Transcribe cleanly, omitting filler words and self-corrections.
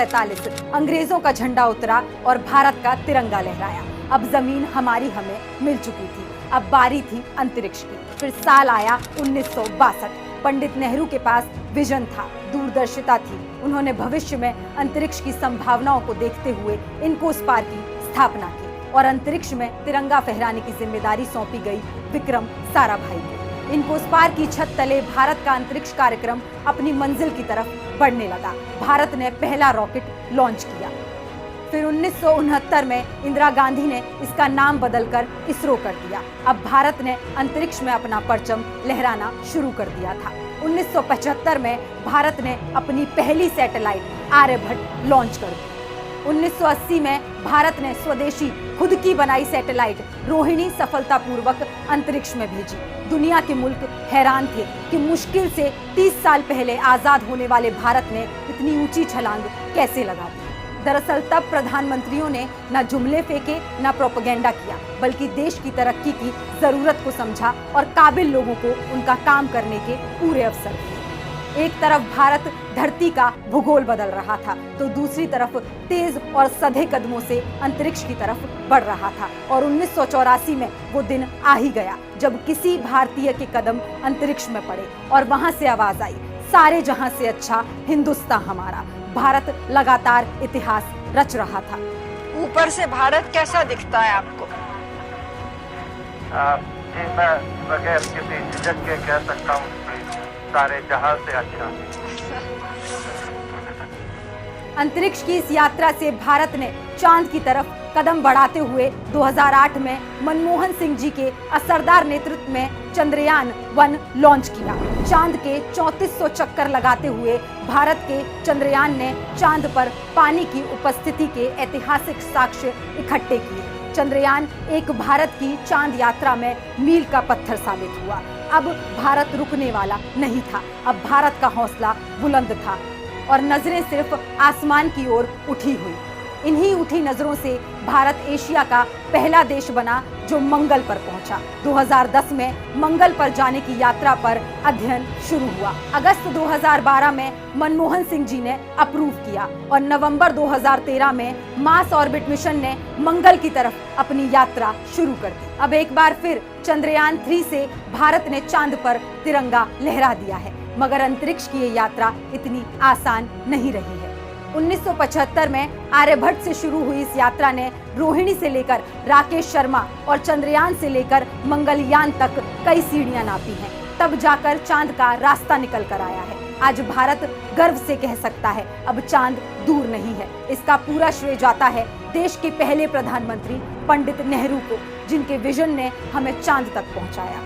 1947 अंग्रेजों का झंडा उतरा और भारत का तिरंगा लहराया। अब जमीन हमारी हमें मिल चुकी थी, अब बारी थी अंतरिक्ष की। फिर साल आया 1962। पंडित नेहरू के पास विजन था, दूरदर्शिता थी। उन्होंने भविष्य में अंतरिक्ष की संभावनाओं को देखते हुए इनकोस्पार की स्थापना की और अंतरिक्ष में तिरंगा फहराने की जिम्मेदारी सौंपी गई विक्रम साराभाई को। इनकोस्पार की छत तले भारत का अंतरिक्ष कार्यक्रम अपनी मंजिल की तरफ बढ़ने लगा। भारत ने पहला रॉकेट लॉन्च किया। फिर 1969 में इंदिरा गांधी ने इसका नाम बदलकर इसरो कर दिया। अब भारत ने अंतरिक्ष में अपना परचम लहराना शुरू कर दिया था। 1975 में भारत ने अपनी पहली सैटेलाइट आर्यभट्ट लॉन्च कर दी। 1980 में भारत ने स्वदेशी खुद की बनाई सैटेलाइट रोहिणी सफलतापूर्वक अंतरिक्ष में भेजी। दुनिया के मुल्क हैरान थे कि मुश्किल से 30 साल पहले आजाद होने वाले भारत ने इतनी ऊंची छलांग कैसे लगा दी। दरअसल तब प्रधानमंत्रियों ने न जुमले फेंके न प्रोपेगेंडा किया, बल्कि देश की तरक्की की जरूरत को समझा और काबिल लोगों को उनका काम करने के पूरे अवसर दिए। एक तरफ भारत धरती का भूगोल बदल रहा था, तो दूसरी तरफ तेज और सधे कदमों से अंतरिक्ष की तरफ बढ़ रहा था। और 1984 में वो दिन आ ही गया जब किसी भारतीय के कदम अंतरिक्ष में पड़े और वहां से आवाज आई, सारे जहां से अच्छा हिंदुस्तान हमारा। भारत लगातार इतिहास रच रहा था। ऊपर से भारत कैसा दिखता है आपको? जी मैं बगैर किसी झिझक के कह सकता हूँ सारे जहां से अच्छा। अंतरिक्ष की इस यात्रा से भारत ने चांद की तरफ कदम बढ़ाते हुए 2008 में मनमोहन सिंह जी के असरदार नेतृत्व में चंद्रयान 1 लॉन्च किया। चांद के 3400 चक्कर लगाते हुए भारत के चंद्रयान ने चांद पर पानी की उपस्थिति के ऐतिहासिक साक्ष्य इकट्ठे किए। चंद्रयान एक भारत की चांद यात्रा में मील का पत्थर साबित हुआ। अब भारत रुकने वाला नहीं था। अब भारत का हौसला बुलंद था और नजरें सिर्फ आसमान की ओर उठी हुई। इन्हीं उठी नजरों से भारत एशिया का पहला देश बना जो मंगल पर पहुंचा। 2010 में मंगल पर जाने की यात्रा पर अध्ययन शुरू हुआ। अगस्त 2012 में मनमोहन सिंह जी ने अप्रूव किया और नवंबर 2013 में मार्स ऑर्बिट मिशन ने मंगल की तरफ अपनी यात्रा शुरू कर दी। अब एक बार फिर चंद्रयान 3 से भारत ने चांद पर तिरंगा लहरा दिया है, मगर अंतरिक्ष की ये यात्रा इतनी आसान नहीं रही है। 1975 में आर्यभट्ट से शुरू हुई इस यात्रा ने रोहिणी से लेकर राकेश शर्मा और चंद्रयान से लेकर मंगलयान तक कई सीढ़ियां नापी हैं। तब जाकर चांद का रास्ता निकल कर आया है। आज भारत गर्व से कह सकता है अब चांद दूर नहीं है। इसका पूरा श्रेय जाता है देश के पहले प्रधानमंत्री पंडित नेहरू को, जिनके विजन ने हमें चांद तक पहुंचाया।